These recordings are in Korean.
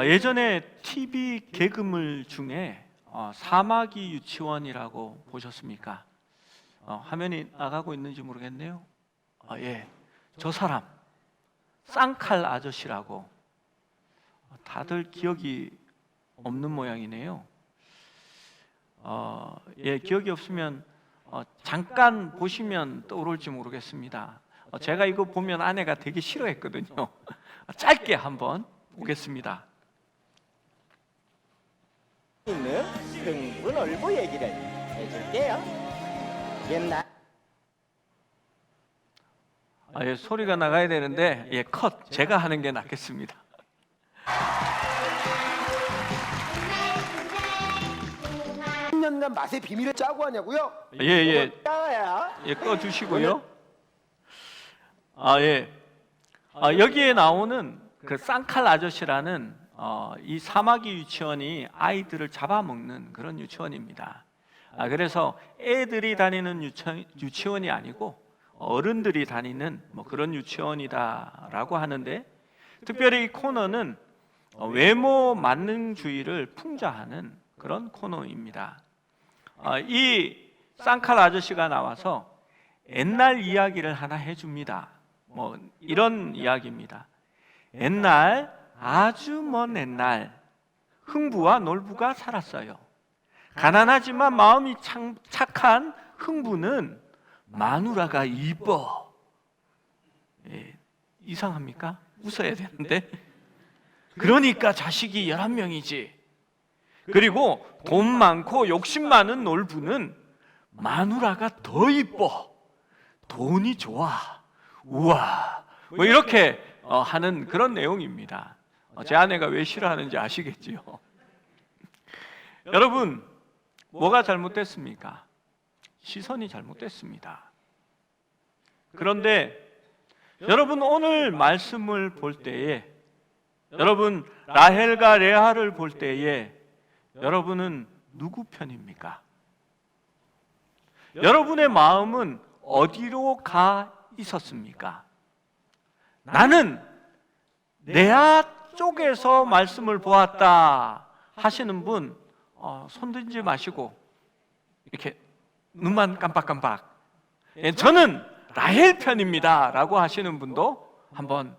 예전에 TV 개그물 중에 사마귀 유치원이라고 보셨습니까? 화면이 나가고 있는지 모르겠네요. 예, 저 사람 쌍칼 아저씨라고 다들 기억이 없는 모양이네요. 예, 기억이 없으면 잠깐 보시면 떠오를지 모르겠습니다. 제가 이거 보면 아내가 되게 싫어했거든요. 짧게 한번 보겠습니다. 있는 흥분 얼부 얘기를 해줄게요. 옛날 예, 소리가 나가야 되는데 예, 컷. 제가 하는 게 낫겠습니다. 10년간 맛의 비밀을 짜고 하냐고요? 예. 짜야. 예, 꺼 주시고요. 예. 여기에 나오는 그 쌍칼 아저씨라는 이 사마귀 유치원이 아이들을 잡아먹는 그런 유치원입니다. 그래서 애들이 다니는 유치원이 아니고 어른들이 다니는 그런 유치원이다라고 하는데, 특별히 이 코너는 외모 만능주의를 풍자하는 그런 코너입니다. 이 쌍칼 아저씨가 나와서 옛날 이야기를 하나 해줍니다. 이런 이야기입니다. 옛날, 아주 먼 옛날, 흥부와 놀부가 살았어요. 가난하지만 마음이 착한 흥부는 마누라가 이뻐. 예, 이상합니까? 웃어야 되는데. 그러니까 자식이 11명이지. 그리고 돈 많고 욕심 많은 놀부는 마누라가 더 이뻐. 돈이 좋아. 우와. 이렇게 하는 그런 내용입니다. 제 아내가 왜 싫어하는지 아시겠지요? 여러분, 뭐가 잘못됐습니까? 시선이 잘못됐습니다. 그런데 여러분, 오늘 말씀을 볼 때에, 여러분 라헬과 레아를 볼 때에 여러분은 누구 편입니까? 여러분의 마음은 어디로 가 있었습니까? 나는 레아 쪽에서 말씀을 보았다 하시는 분 손 들지 마시고 이렇게 눈만 깜빡깜빡, 저는 라헬 편입니다 라고 하시는 분도 한번,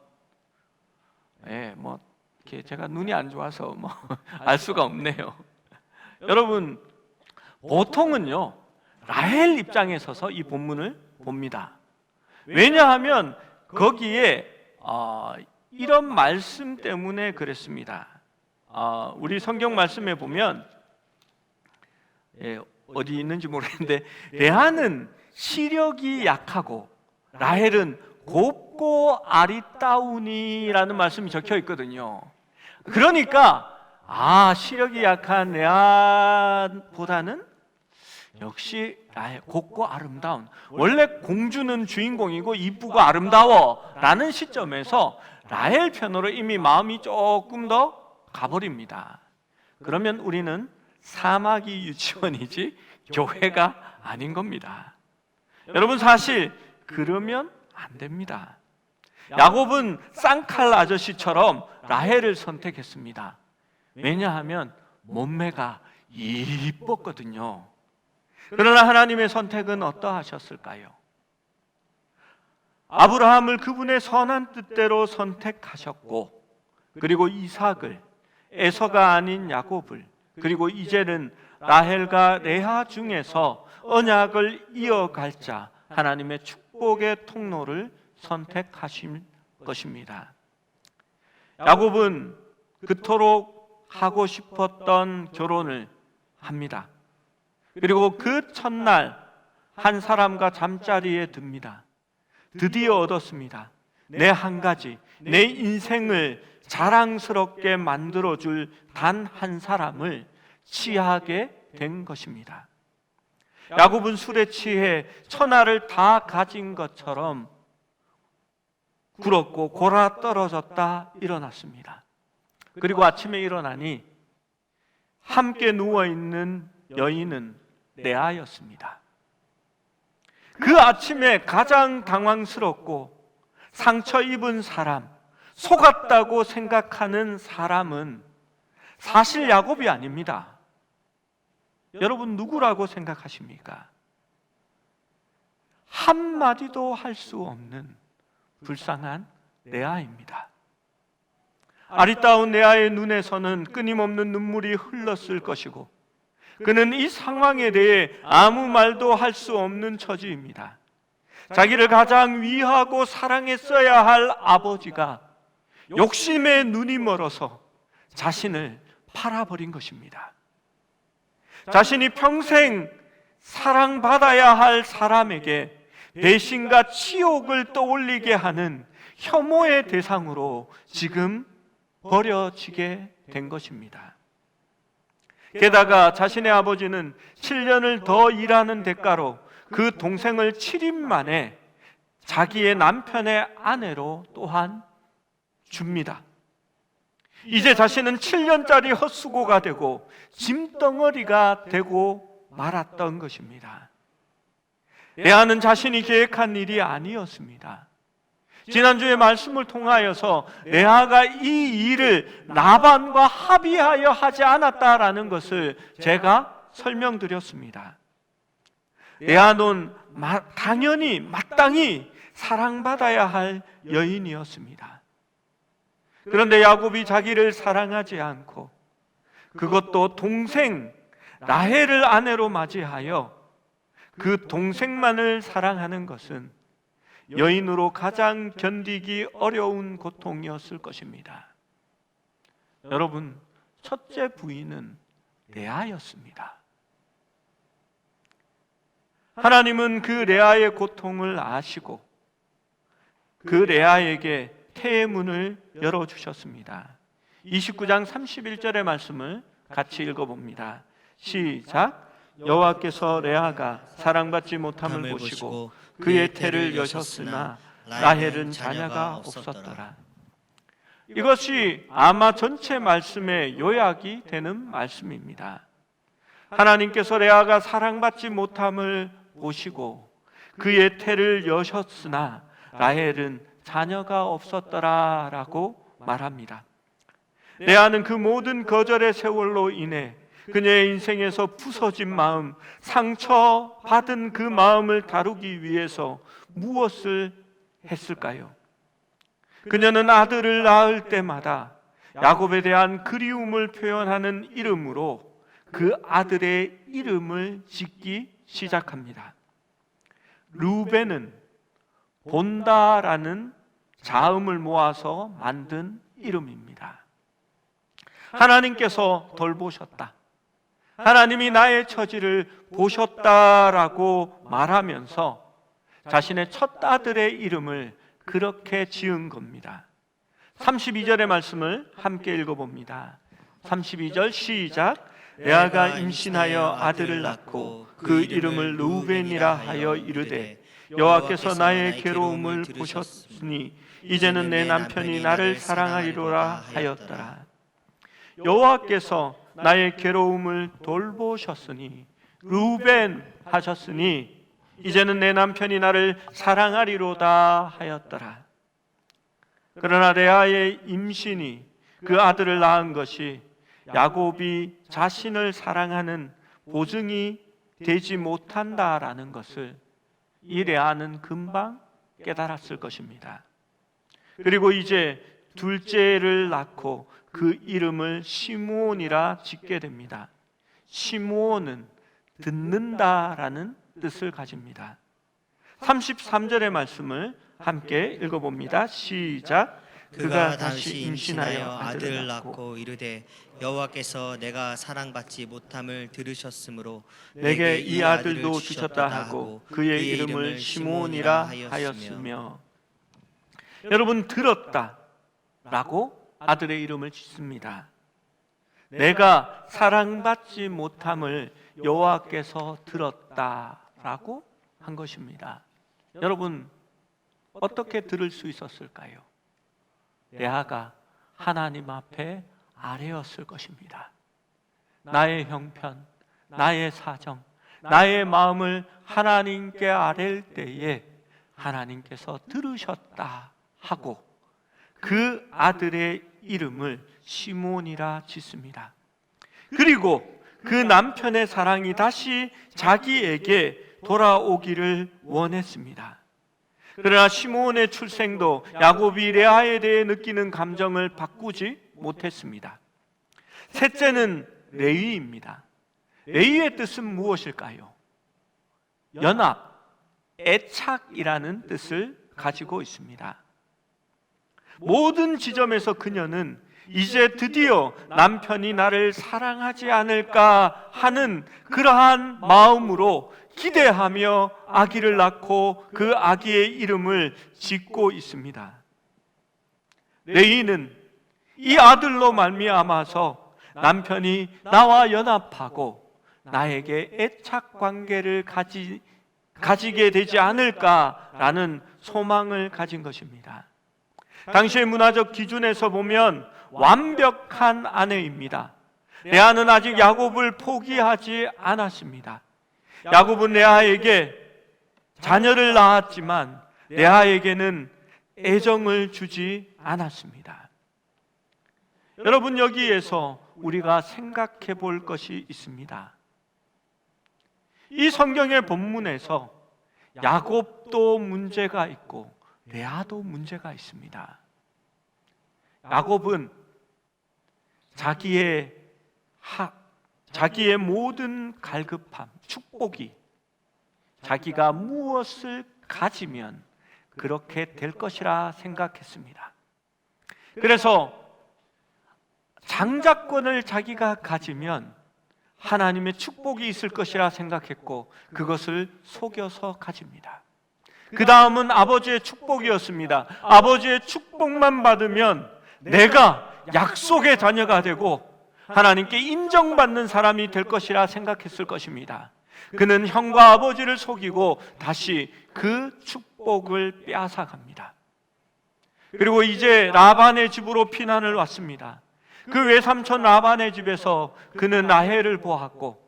이렇게 제가 눈이 안 좋아서 알 수가 없네요. 여러분, 보통은요 라헬 입장에 서서 이 본문을 봅니다. 왜냐하면 거기에 이런 말씀 때문에 그랬습니다. 우리 성경 말씀에 보면, 어디 있는지 모르겠는데, 레아는 시력이 약하고 라헬은 곱고 아리따우니라는 말씀이 적혀 있거든요. 그러니까 시력이 약한 레아보다는 역시 라헬, 곱고 아름다운, 원래 공주는 주인공이고 이쁘고 아름다워 라는 시점에서 라헬 편으로 이미 마음이 조금 더 가버립니다. 그러면 우리는 사마귀 유치원이지 교회가 아닌 겁니다. 여러분, 사실 그러면 안 됩니다. 야곱은 쌍칼 아저씨처럼 라헬을 선택했습니다. 왜냐하면 몸매가 이뻤거든요. 그러나 하나님의 선택은 어떠하셨을까요? 아브라함을 그분의 선한 뜻대로 선택하셨고, 그리고 이삭을, 에서가 아닌 야곱을, 그리고 이제는 라헬과 레아 중에서 언약을 이어갈 자, 하나님의 축복의 통로를 선택하신 것입니다. 야곱은 그토록 하고 싶었던 결혼을 합니다. 그리고 그 첫날 한 사람과 잠자리에 듭니다. 드디어 얻었습니다. 내 한 가지, 내 인생을 자랑스럽게 만들어줄 단 한 사람을 취하게 된 것입니다. 야곱은 술에 취해 천하를 다 가진 것처럼 굴었고 골아 떨어졌다 일어났습니다. 그리고 아침에 일어나니 함께 누워있는 여인은 레아였습니다. 그 아침에 가장 당황스럽고 상처 입은 사람, 속았다고 생각하는 사람은 사실 야곱이 아닙니다. 여러분 누구라고 생각하십니까? 한마디도 할 수 없는 불쌍한 레아입니다. 아리따운 레아의 눈에서는 끊임없는 눈물이 흘렀을 것이고 그는 이 상황에 대해 아무 말도 할 수 없는 처지입니다. 자기를 가장 위하고 사랑했어야 할 아버지가 욕심에 눈이 멀어서 자신을 팔아버린 것입니다. 자신이 평생 사랑받아야 할 사람에게 배신과 치욕을 떠올리게 하는 혐오의 대상으로 지금 버려지게 된 것입니다. 게다가 자신의 아버지는 7년을 더 일하는 대가로 그 동생을 7인 만에 자기의 남편의 아내로 또한 줍니다. 이제 자신은 7년짜리 헛수고가 되고 짐덩어리가 되고 말았던 것입니다. 레아는 자신이 계획한 일이 아니었습니다. 지난주에 말씀을 통하여서 레아가 이 일을 라반과 합의하여 하지 않았다라는 것을 제가 설명드렸습니다. 레아는 당연히 마땅히 사랑받아야 할 여인이었습니다. 그런데 야곱이 자기를 사랑하지 않고 그것도 동생 라헬을 아내로 맞이하여 그 동생만을 사랑하는 것은 여인으로 가장 견디기 어려운 고통이었을 것입니다. 여러분, 첫째 부인은 레아였습니다. 하나님은 그 레아의 고통을 아시고 그 레아에게 태의 문을 열어주셨습니다. 29장 31절의 말씀을 같이 읽어봅니다. 시작. 여호와께서 레아가 사랑받지 못함을 보시고 그의 태를 여셨으나 라헬은 자녀가 없었더라. 이것이 아마 전체 말씀의 요약이 되는 말씀입니다. 하나님께서 레아가 사랑받지 못함을 보시고 그의 태를 여셨으나 라헬은 자녀가 없었더라 라고 말합니다. 레아는 그 모든 거절의 세월로 인해 그녀의 인생에서 부서진 마음, 상처받은 그 마음을 다루기 위해서 무엇을 했을까요? 그녀는 아들을 낳을 때마다 야곱에 대한 그리움을 표현하는 이름으로 그 아들의 이름을 짓기 시작합니다. 루벤은 본다라는 자음을 모아서 만든 이름입니다. 하나님께서 돌보셨다. 하나님이 나의 처지를 보셨다라고 말하면서 자신의 첫 아들의 이름을 그렇게 지은 겁니다. 32절의 말씀을 함께 읽어봅니다. 32절 시작. 레아가 임신하여 아들을 낳고 그 이름을 루벤이라 하여 이르되 여호와께서 나의 괴로움을 보셨으니 이제는 내 남편이 나를 사랑하리로라 하였더라. 여호와께서 나의 괴로움을 돌보셨으니 루벤 하셨으니 이제는 내 남편이 나를 사랑하리로다 하였더라. 그러나 레아의 임신이 그 아들을 낳은 것이 야곱이 자신을 사랑하는 보증이 되지 못한다라는 것을 이 레아는 금방 깨달았을 것입니다. 그리고 이제 둘째를 낳고 그 이름을 시므온이라 짓게 됩니다. 시므온은 듣는다라는 뜻을 가집니다. 33절의 말씀을 함께 읽어봅니다. 시작. 그가 다시 임신하여 아들을 낳고 이르되 여호와께서 내가 사랑받지 못함을 들으셨으므로 내게 이 아들도 주셨다 하고 그의 이름을 시므온이라 하였으며. 여러분, 들었다라고 아들의 이름을 짓습니다. 내가 사랑받지 못함을 여호와께서 들었다라고 한 것입니다. 여러분, 어떻게 들을 수 있었을까요? 레아가 하나님 앞에 아뢰었을 것입니다. 나의 형편, 나의 사정, 나의 마음을 하나님께 아랠 때에 하나님께서 들으셨다 하고 그 아들의 이름을 시므온이라 짓습니다. 그리고 그 남편의 사랑이 다시 자기에게 돌아오기를 원했습니다. 그러나 시므온의 출생도 야곱이 레아에 대해 느끼는 감정을 바꾸지 못했습니다. 셋째는 레위입니다. 레위의 뜻은 무엇일까요? 연합, 애착이라는 뜻을 가지고 있습니다. 모든 지점에서 그녀는 이제 드디어 남편이 나를 사랑하지 않을까 하는 그러한 마음으로 기대하며 아기를 낳고 그 아기의 이름을 짓고 있습니다. 레위는 이 아들로 말미암아서 남편이 나와 연합하고 나에게 애착 관계를 가지게 되지 않을까라는 소망을 가진 것입니다. 당시의 문화적 기준에서 보면 완벽한 아내입니다. 레아는 아직 야곱을 포기하지 않았습니다. 야곱은 레아에게 자녀를 낳았지만 레아에게는 애정을 주지 않았습니다. 여러분, 여기에서 우리가 생각해 볼 것이 있습니다. 이 성경의 본문에서 야곱도 문제가 있고 레아도 문제가 있습니다. 야곱은 자기의 모든 갈급함, 축복이 자기가 무엇을 가지면 그렇게 될 것이라 생각했습니다. 그래서 장자권을 자기가 가지면 하나님의 축복이 있을 것이라 생각했고 그것을 속여서 가집니다. 그 다음은 아버지의 축복이었습니다. 아버지의 축복만 받으면 내가 약속의 자녀가 되고 하나님께 인정받는 사람이 될 것이라 생각했을 것입니다. 그는 형과 아버지를 속이고 다시 그 축복을 빼앗아갑니다. 그리고 이제 라반의 집으로 피난을 왔습니다. 그 외삼촌 라반의 집에서 그는 라헬을 보았고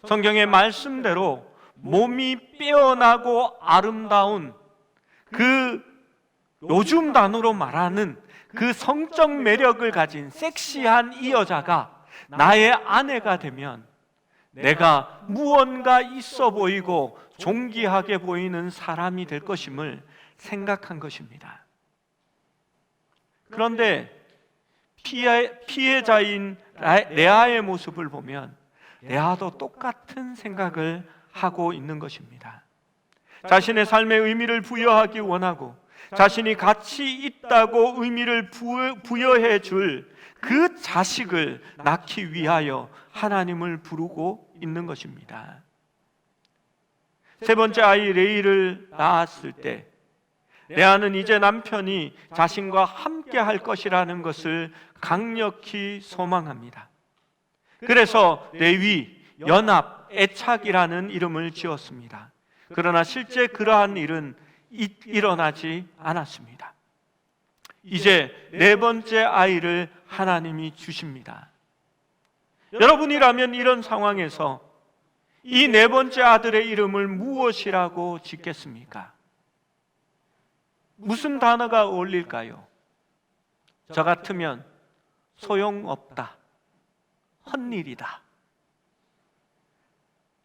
성경의 말씀대로 몸이 빼어나고 아름다운 그 요즘 단어로 말하는 그 성적 매력을 가진 섹시한 이 여자가 나의 아내가 되면 내가 무언가 있어 보이고 존귀하게 보이는 사람이 될 것임을 생각한 것입니다. 그런데 피해자인 레아의 모습을 보면 레아도 똑같은 생각을 하고 있는 것입니다. 자신의 삶의 의미를 부여하기 원하고 자신이 가치 있다고 의미를 부여해 줄 그 자식을 낳기 위하여 하나님을 부르고 있는 것입니다. 세 번째 아이 레이를 낳았을 때 레아는 이제 남편이 자신과 함께 할 것이라는 것을 강력히 소망합니다. 그래서 레위, 연합, 애착이라는 이름을 지었습니다. 그러나 실제 그러한 일은 일어나지 않았습니다. 이제 네 번째 아이를 하나님이 주십니다. 여러분이라면 이런 상황에서 이 네 번째 아들의 이름을 무엇이라고 짓겠습니까? 무슨 단어가 어울릴까요? 저 같으면 소용없다, 헛일이다,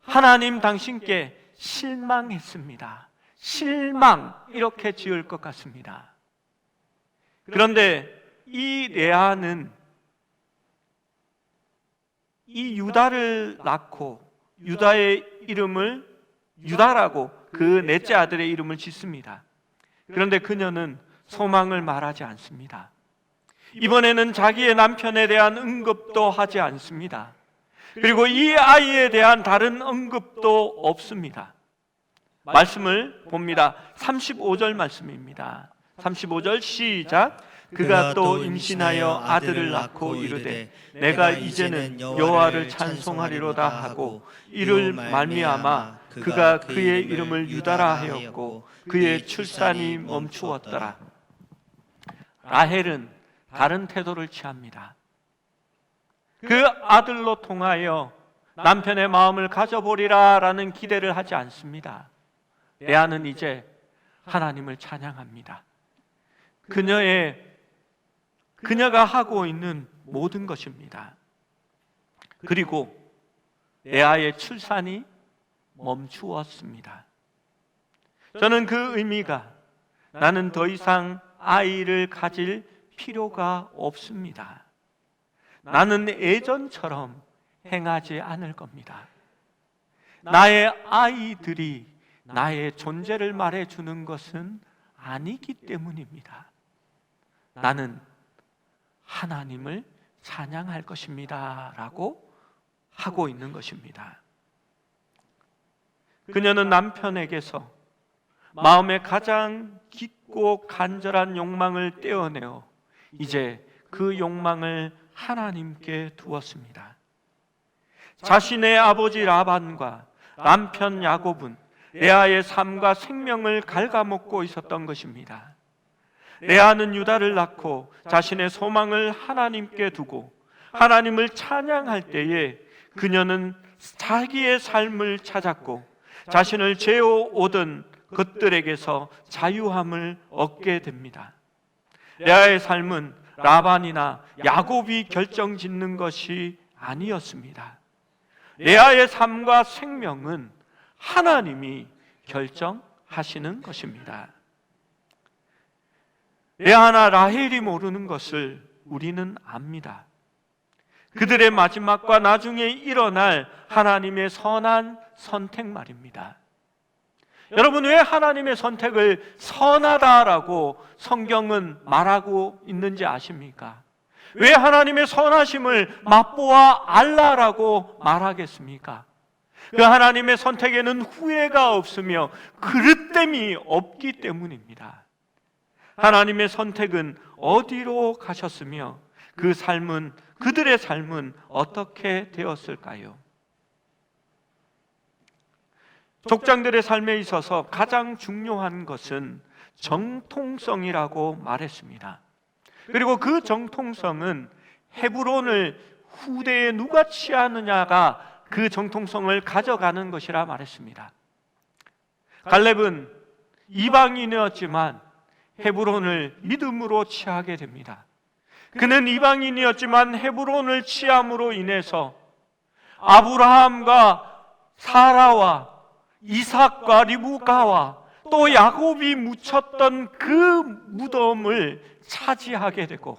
하나님 당신께 실망했습니다, 실망, 이렇게 지을 것 같습니다. 그런데 이 레아는 이 유다를 낳고 유다의 이름을 유다라고 그 넷째 아들의 이름을 짓습니다. 그런데 그녀는 소망을 말하지 않습니다. 이번에는 자기의 남편에 대한 언급도 하지 않습니다. 그리고 이 아이에 대한 다른 언급도 없습니다. 말씀을 봅니다. 35절 말씀입니다. 35절 시작. 그가 또 임신하여 아들을 낳고 이르되 내가 이제는 여호와를 찬송하리로다 하고 이를 말미암아 그가 그의 이름을 유다라 하였고 그의 출산이 멈추었더라. 라헬은 다른 태도를 취합니다. 그 아들로 통하여 남편의 마음을 가져보리라 라는 기대를 하지 않습니다. 레아는 이제 하나님을 찬양합니다. 그녀의 그녀가 하고 있는 모든 것입니다. 그리고 레아의 출산이 멈추었습니다. 저는 그 의미가 나는 더 이상 아이를 가질 필요가 없습니다. 나는 예전처럼 행하지 않을 겁니다. 나의 아이들이 나의 존재를 말해주는 것은 아니기 때문입니다. 나는 하나님을 찬양할 것입니다 라고 하고 있는 것입니다. 그녀는 남편에게서 마음의 가장 깊고 간절한 욕망을 떼어내어 이제 그 욕망을 하나님께 두었습니다. 자신의 아버지 라반과 남편 야곱은 레아의 삶과 생명을 갉아먹고 있었던 것입니다. 레아는 유다를 낳고 자신의 소망을 하나님께 두고 하나님을 찬양할 때에 그녀는 자기의 삶을 찾았고 자신을 죄어오던 것들에게서 자유함을 얻게 됩니다. 레아의 삶은 라반이나 야곱이 결정짓는 것이 아니었습니다. 레아의 삶과 생명은 하나님이 결정하시는 것입니다. 레아나 라헬이 모르는 것을 우리는 압니다. 그들의 마지막과 나중에 일어날 하나님의 선한 선택 말입니다. 여러분, 왜 하나님의 선택을 선하다라고 성경은 말하고 있는지 아십니까? 왜 하나님의 선하심을 맛보아 알라라고 말하겠습니까? 그 하나님의 선택에는 후회가 없으며 그릇됨이 없기 때문입니다. 하나님의 선택은 어디로 가셨으며 그 삶은, 그들의 삶은 어떻게 되었을까요? 족장들의 삶에 있어서 가장 중요한 것은 정통성이라고 말했습니다. 그리고 그 정통성은 헤브론을 후대에 누가 취하느냐가 그 정통성을 가져가는 것이라 말했습니다. 갈렙은 이방인이었지만 헤브론을 믿음으로 취하게 됩니다. 그는 이방인이었지만 헤브론을 취함으로 인해서 아브라함과 사라와 이삭과 리브가와 또 야곱이 묻혔던 그 무덤을 차지하게 되고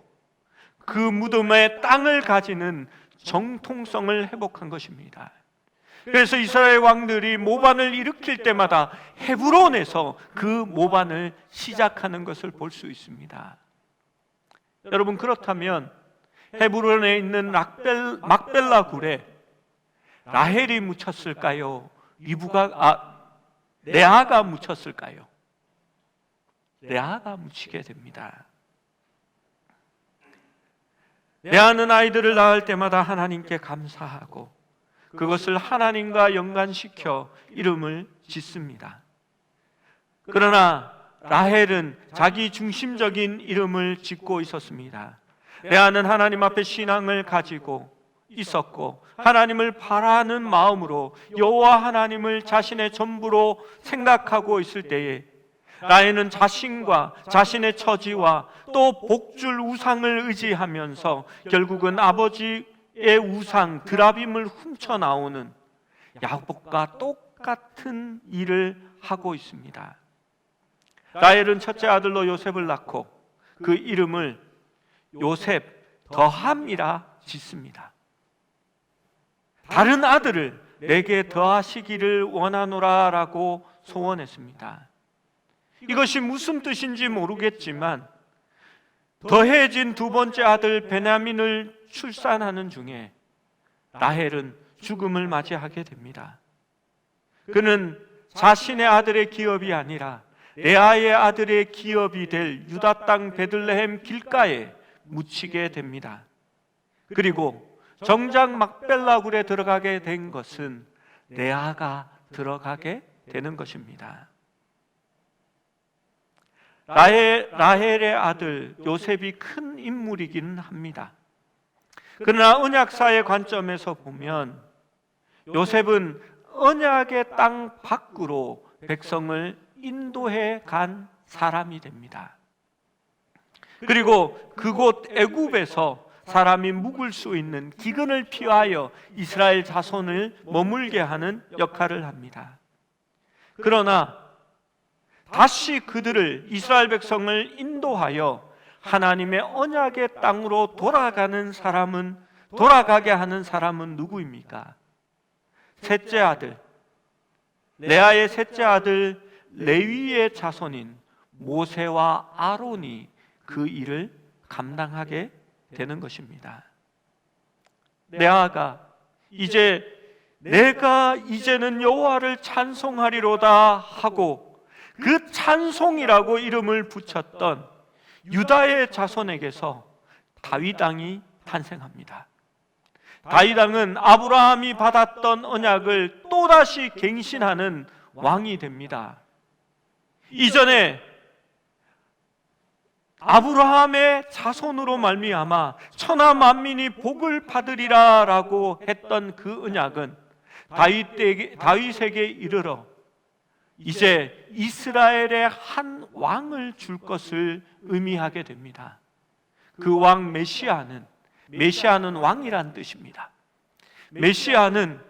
그 무덤의 땅을 가지는 정통성을 회복한 것입니다. 그래서 이스라엘 왕들이 모반을 일으킬 때마다 헤브론에서 그 모반을 시작하는 것을 볼 수 있습니다. 여러분, 그렇다면 헤브론에 있는 막벨라 굴에 라헬이 묻혔을까요? 레아가 묻혔을까요? 레아가 묻히게 됩니다. 레아는 아이들을 낳을 때마다 하나님께 감사하고 그것을 하나님과 연관시켜 이름을 짓습니다. 그러나 라헬은 자기 중심적인 이름을 짓고 있었습니다. 레아는 하나님 앞에 신앙을 가지고 있었고 하나님을 바라는 마음으로 여호와 하나님을 자신의 전부로 생각하고 있을 때에 라헬은 자신과 자신의 처지와 또 복줄 우상을 의지하면서 결국은 아버지의 우상 드라빔을 훔쳐 나오는 야곱과 똑같은 일을 하고 있습니다. 라헬은 첫째 아들로 요셉을 낳고 그 이름을 요셉 더함이라 짓습니다. 다른 아들을 내게 더하시기를 원하노라 라고 소원했습니다. 이것이 무슨 뜻인지 모르겠지만 더해진 두 번째 아들 베냐민을 출산하는 중에 라헬은 죽음을 맞이하게 됩니다. 그는 자신의 아들의 기업이 아니라 레아의 아들의 기업이 될 유다 땅 베들레헴 길가에 묻히게 됩니다. 그리고 정작 막벨라 굴에 들어가게 된 것은 레아가 들어가게 되는 것입니다. 라헬의 아들 요셉이 큰 인물이기는 합니다. 그러나 언약사의 관점에서 보면 요셉은 언약의 땅 밖으로 백성을 인도해 간 사람이 됩니다. 그리고 그곳 애굽에서 사람이 묵을 수 있는 기근을 피하여 이스라엘 자손을 머물게 하는 역할을 합니다. 그러나 다시 그들을, 이스라엘 백성을 인도하여 하나님의 언약의 땅으로 돌아가게 하는 사람은 누구입니까? 셋째 아들, 레아의 셋째 아들 레위의 자손인 모세와 아론이 그 일을 감당하게 되는 것입니다. 레아가 내가 이제는 여호와를 찬송하리로다 하고 그 찬송이라고 이름을 붙였던 유다의 자손에게서 다윗 왕이 탄생합니다. 다윗 왕은 아브라함이 받았던 언약을 또다시 갱신하는 왕이 됩니다. 이전에 아브라함의 자손으로 말미암아 천하 만민이 복을 받으리라라고 했던 그 언약은 다윗에게 이르러 이제 이스라엘의 한 왕을 줄 것을 의미하게 됩니다. 그 왕 메시아는 왕이란 뜻입니다. 메시아는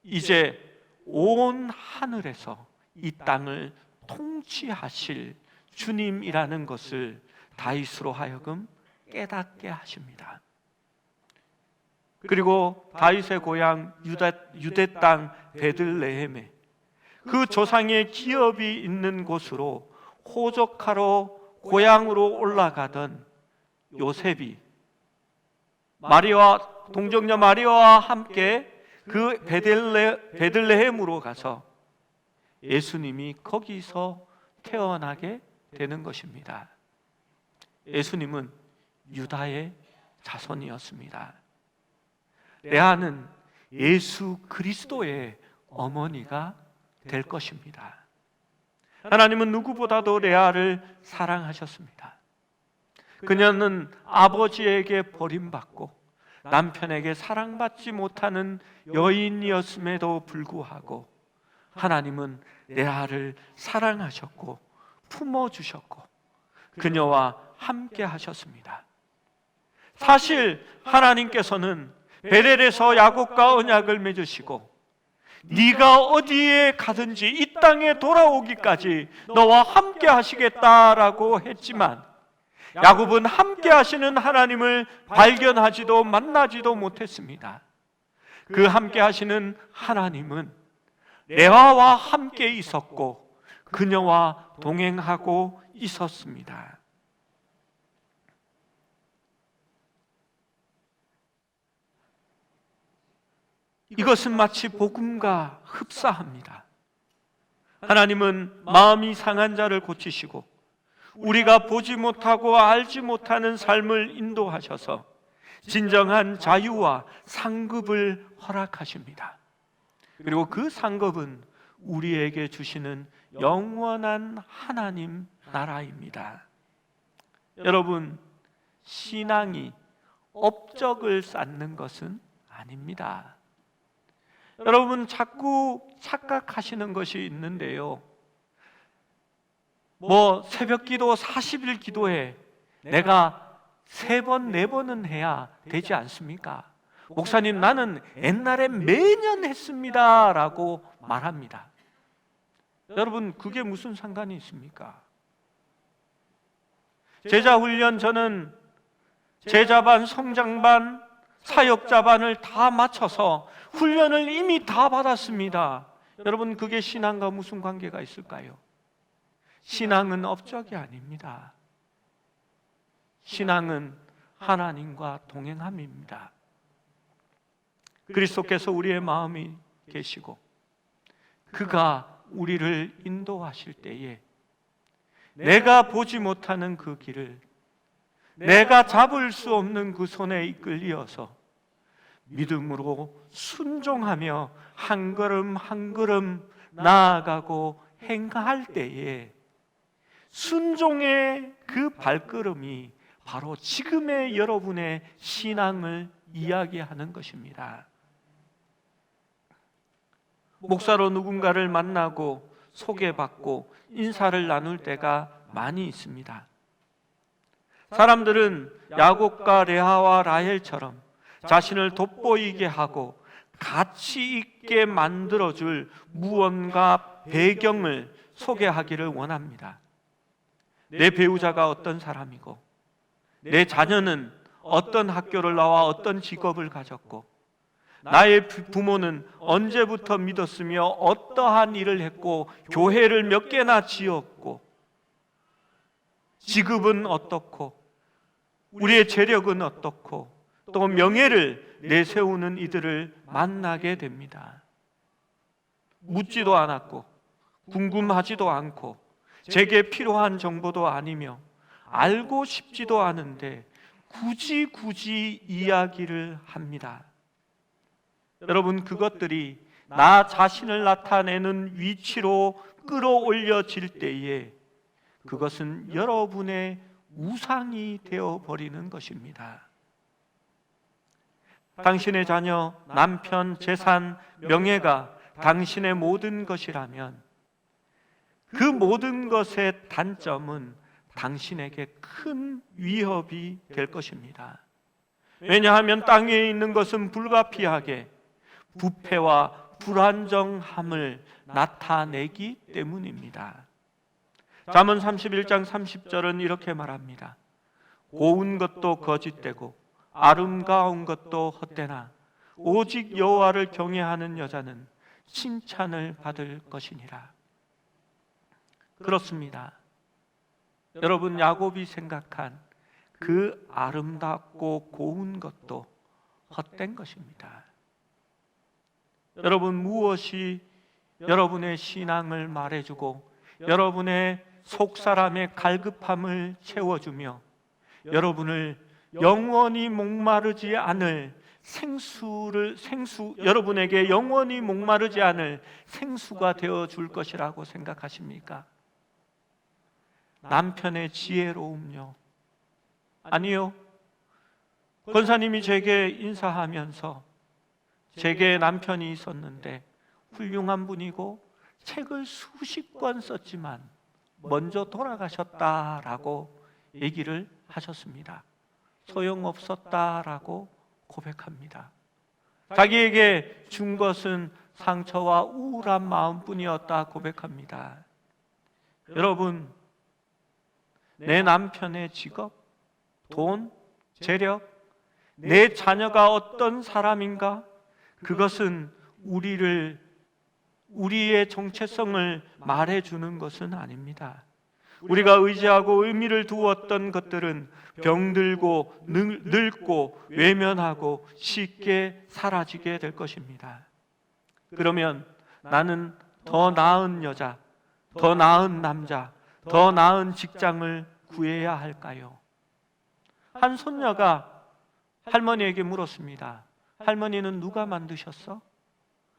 이제 온 하늘에서 이 땅을 통치하실 주님이라는 것을 다윗으로 하여금 깨닫게 하십니다. 그리고 다윗의 고향 유대 땅 베들레헴에 그 조상의 기업이 있는 곳으로 호적하러 고향으로 올라가던 요셉이 동정녀 마리아와 함께 그 베들레헴으로 가서 예수님이 거기서 태어나게 되는 것입니다. 예수님은 유다의 자손이었습니다. 레아는 예수 그리스도의 어머니가 될 것입니다. 하나님은 누구보다도 레아를 사랑하셨습니다. 그녀는 아버지에게 버림받고 남편에게 사랑받지 못하는 여인이었음에도 불구하고 하나님은 레아를 사랑하셨고 품어주셨고 그녀와 함께 하셨습니다. 사실 하나님께서는 베델에서 야곱과 언약을 맺으시고 네가 어디에 가든지 이 땅에 돌아오기까지 너와 함께 하시겠다라고 했지만 야곱은 함께 하시는 하나님을 발견하지도 만나지도 못했습니다. 그 함께 하시는 하나님은 레아와 함께 있었고 그녀와 동행하고 있었습니다. 이것은 마치 복음과 흡사합니다. 하나님은 마음이 상한 자를 고치시고 우리가 보지 못하고 알지 못하는 삶을 인도하셔서 진정한 자유와 상급을 허락하십니다. 그리고 그 상급은 우리에게 주시는 영원한 하나님 나라입니다. 여러분, 신앙이 업적을 쌓는 것은 아닙니다. 여러분 자꾸 착각하시는 것이 있는데요. 새벽 기도 40일 기도에 내가 3번, 4번은 해야 되지 않습니까? 목사님, 나는 옛날에 매년 했습니다 라고 말합니다. 여러분, 그게 무슨 상관이 있습니까? 제자훈련, 저는 제자반, 성장반, 사역자반을 다 맞춰서 훈련을 이미 다 받았습니다. 여러분, 그게 신앙과 무슨 관계가 있을까요? 신앙은 업적이 아닙니다. 신앙은 하나님과 동행함입니다. 그리스도께서 우리의 마음이 계시고 그가 우리를 인도하실 때에 내가 보지 못하는 그 길을 내가 잡을 수 없는 그 손에 이끌려서 믿음으로 순종하며 한 걸음 한 걸음 나아가고 행할 때에 순종의 그 발걸음이 바로 지금의 여러분의 신앙을 이야기하는 것입니다. 목사로 누군가를 만나고 소개받고 인사를 나눌 때가 많이 있습니다. 사람들은 야곱과 레아와 라헬처럼 자신을 돋보이게 하고 가치 있게 만들어줄 무언가 배경을 소개하기를 원합니다. 내 배우자가 어떤 사람이고, 내 자녀는 어떤 학교를 나와 어떤 직업을 가졌고, 나의 부모는 언제부터 믿었으며 어떠한 일을 했고, 교회를 몇 개나 지었고, 직업은 어떻고, 우리의 재력은 어떻고, 또 명예를 내세우는 이들을 만나게 됩니다. 묻지도 않았고 궁금하지도 않고 제게 필요한 정보도 아니며 알고 싶지도 않은데 굳이 이야기를 합니다. 여러분, 그것들이 나 자신을 나타내는 위치로 끌어올려질 때에 그것은 여러분의 우상이 되어버리는 것입니다. 당신의 자녀, 남편, 재산, 명예가 당신의 모든 것이라면 그 모든 것의 단점은 당신에게 큰 위협이 될 것입니다. 왜냐하면 땅에 있는 것은 불가피하게 부패와 불안정함을 나타내기 때문입니다. 잠언 31장 30절은 이렇게 말합니다. 고운 것도 거짓되고 아름다운 것도 헛되나 오직 여호와를 경외하는 여자는 칭찬을 받을 것이니라. 그렇습니다. 여러분, 야곱이 생각한 그 아름답고 고운 것도 헛된 것입니다. 여러분, 무엇이 여러분의 신앙을 말해주고 여러분의 속사람의 갈급함을 채워주며 여러분을 영원히 목마르지 않을 여러분에게 영원히 목마르지 않을 생수가 되어 줄 것이라고 생각하십니까? 남편의 지혜로움요? 아니요. 권사님이 제게 인사하면서 제게 남편이 있었는데 훌륭한 분이고 책을 수십 권 썼지만 먼저 돌아가셨다라고 얘기를 하셨습니다. 소용없었다라고 고백합니다. 자기에게 준 것은 상처와 우울한 마음뿐이었다 고백합니다. 여러분, 내 남편의 직업, 돈, 재력, 내 자녀가 어떤 사람인가? 그것은 우리의 정체성을 말해주는 것은 아닙니다. 우리가 의지하고 의미를 두었던 것들은 병들고 늙고 외면하고 쉽게 사라지게 될 것입니다. 그러면 나는 더 나은 여자, 더 나은 남자, 더 나은 직장을 구해야 할까요? 한 손녀가 할머니에게 물었습니다. 할머니는 누가 만드셨어?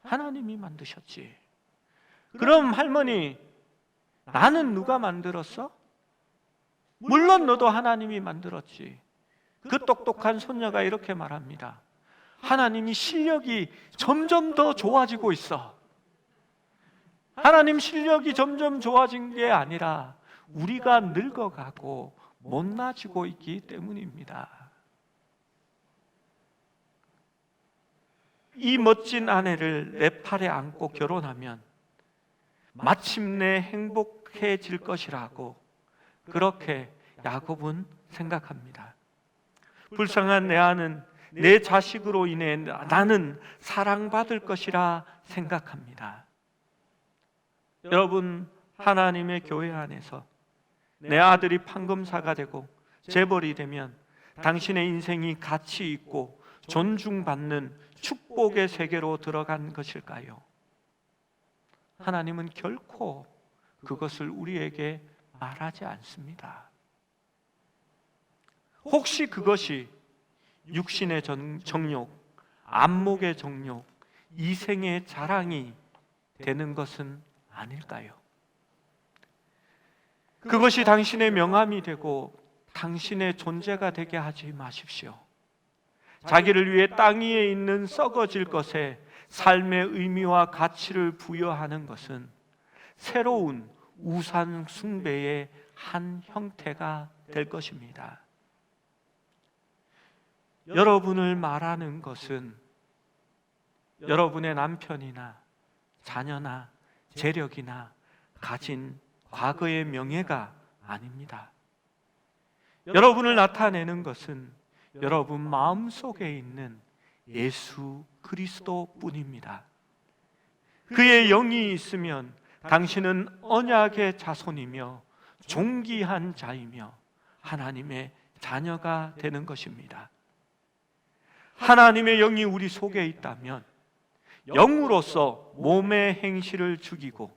하나님이 만드셨지. 그럼 할머니, 나는 누가 만들었어? 물론 너도 하나님이 만들었지. 그 똑똑한 손녀가 이렇게 말합니다. 하나님이 실력이 점점 더 좋아지고 있어. 하나님 실력이 점점 좋아진 게 아니라 우리가 늙어가고 못나지고 있기 때문입니다. 이 멋진 아내를 내 팔에 안고 결혼하면 마침내 행복해질 것이라고 그렇게 야곱은 생각합니다. 불쌍한 레아는 내 자식으로 인해 나는 사랑받을 것이라 생각합니다. 여러분, 하나님의 교회 안에서 내 아들이 판검사가 되고 재벌이 되면 당신의 인생이 가치 있고 존중받는 축복의 세계로 들어간 것일까요? 하나님은 결코 그것을 우리에게 말하지 않습니다. 혹시 그것이 육신의 정욕, 안목의 정욕, 이생의 자랑이 되는 것은 아닐까요? 그것이 당신의 명함이 되고 당신의 존재가 되게 하지 마십시오. 자기를 위해 땅 위에 있는 썩어질 것에 삶의 의미와 가치를 부여하는 것은 새로운 우상 숭배의 한 형태가 될 것입니다. 여러분을 말하는 것은 여러분의 남편이나 자녀나 재력이나 가진 과거의 명예가 아닙니다. 여러분을 나타내는 것은 여러분 마음속에 있는 예수 그리스도뿐입니다. 그의 영이 있으면 당신은 언약의 자손이며 존귀한 자이며 하나님의 자녀가 되는 것입니다. 하나님의 영이 우리 속에 있다면 영으로서 몸의 행실을 죽이고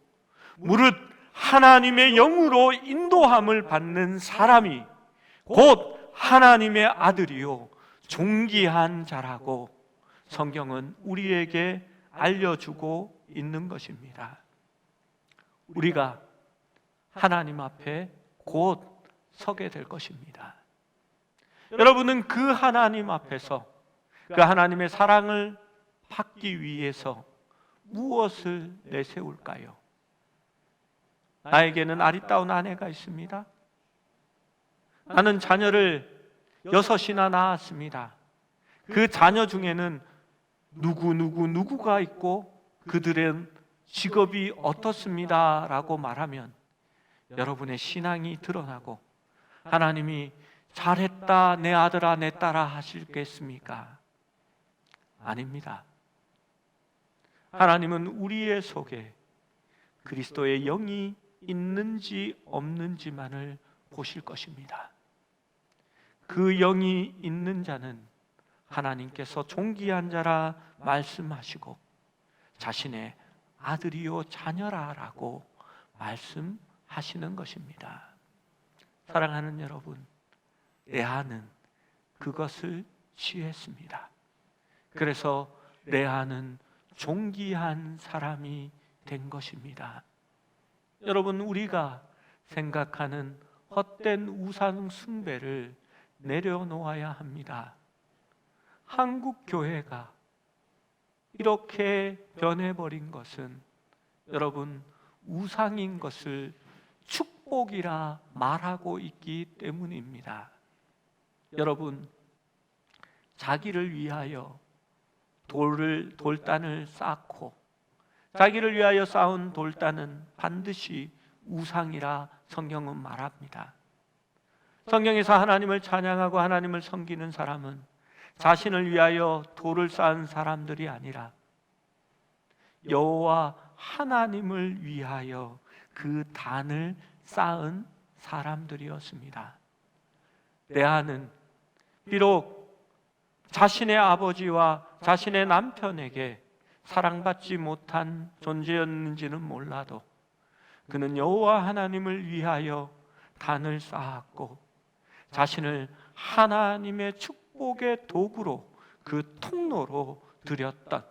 무릇 하나님의 영으로 인도함을 받는 사람이 곧 하나님의 아들이요 존귀한 자라고 성경은 우리에게 알려주고 있는 것입니다. 우리가 하나님 앞에 곧 서게 될 것입니다. 여러분은 그 하나님 앞에서 그 하나님의 사랑을 받기 위해서 무엇을 내세울까요? 나에게는 아리따운 아내가 있습니다. 나는 자녀를 6이나 낳았습니다. 그 자녀 중에는 누구가 있고 그들은 직업이 어떻습니다 라고 말하면 여러분의 신앙이 드러나고 하나님이 잘했다 내 아들아 내 딸아 하시겠습니까? 아닙니다. 하나님은 우리의 속에 그리스도의 영이 있는지 없는지만을 보실 것입니다. 그 영이 있는 자는 하나님께서 존귀한 자라 말씀하시고 자신의 아들이요 자녀라 라고 말씀하시는 것입니다. 사랑하는 여러분, 레아는 그것을 취했습니다. 그래서 레아는 존귀한 사람이 된 것입니다. 여러분, 우리가 생각하는 헛된 우상 숭배를 내려놓아야 합니다. 한국 교회가 이렇게 변해버린 것은 여러분 우상인 것을 축복이라 말하고 있기 때문입니다. 여러분, 자기를 위하여 돌단을 쌓고 자기를 위하여 쌓은 돌단은 반드시 우상이라 성경은 말합니다. 성경에서 하나님을 찬양하고 하나님을 섬기는 사람은 자신을 위하여 돌을 쌓은 사람들이 아니라 여호와 하나님을 위하여 그 단을 쌓은 사람들이었습니다. 레아는 비록 자신의 아버지와 자신의 남편에게 사랑받지 못한 존재였는지는 몰라도 그는 여호와 하나님을 위하여 단을 쌓았고 자신을 하나님의 축복의 도구로 그 통로로 드렸던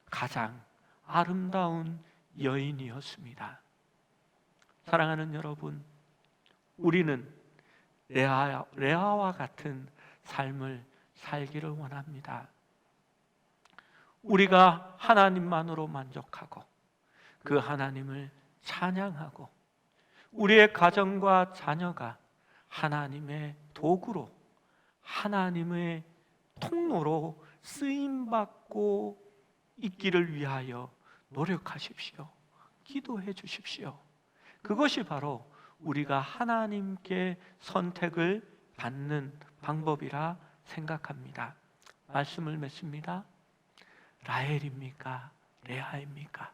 가장 아름다운 여인이었습니다. 사랑하는 여러분, 우리는 레아와 같은 삶을 살기를 원합니다. 우리가 하나님만으로 만족하고 그 하나님을 찬양하고 우리의 가정과 자녀가 하나님의 도구로 하나님의 통로로 쓰임받고 있기를 위하여 노력하십시오. 기도해 주십시오. 그것이 바로 우리가 하나님께 선택을 받는 방법이라 생각합니다. 말씀을 맺습니다. 라헬입니까? 레아입니까?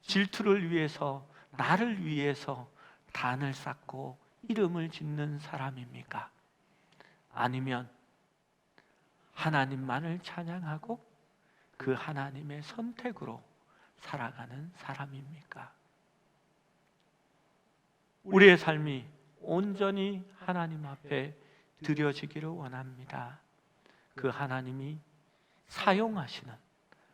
질투를 위해서, 나를 위해서 단을 쌓고 이름을 짓는 사람입니까? 아니면 하나님만을 찬양하고 그 하나님의 선택으로 살아가는 사람입니까? 우리의 삶이 온전히 하나님 앞에 드려지기를 원합니다. 그 하나님이 사용하시는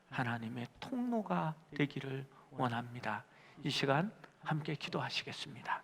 하나님의 통로가 되기를 원합니다. 이 시간 함께 기도하시겠습니다.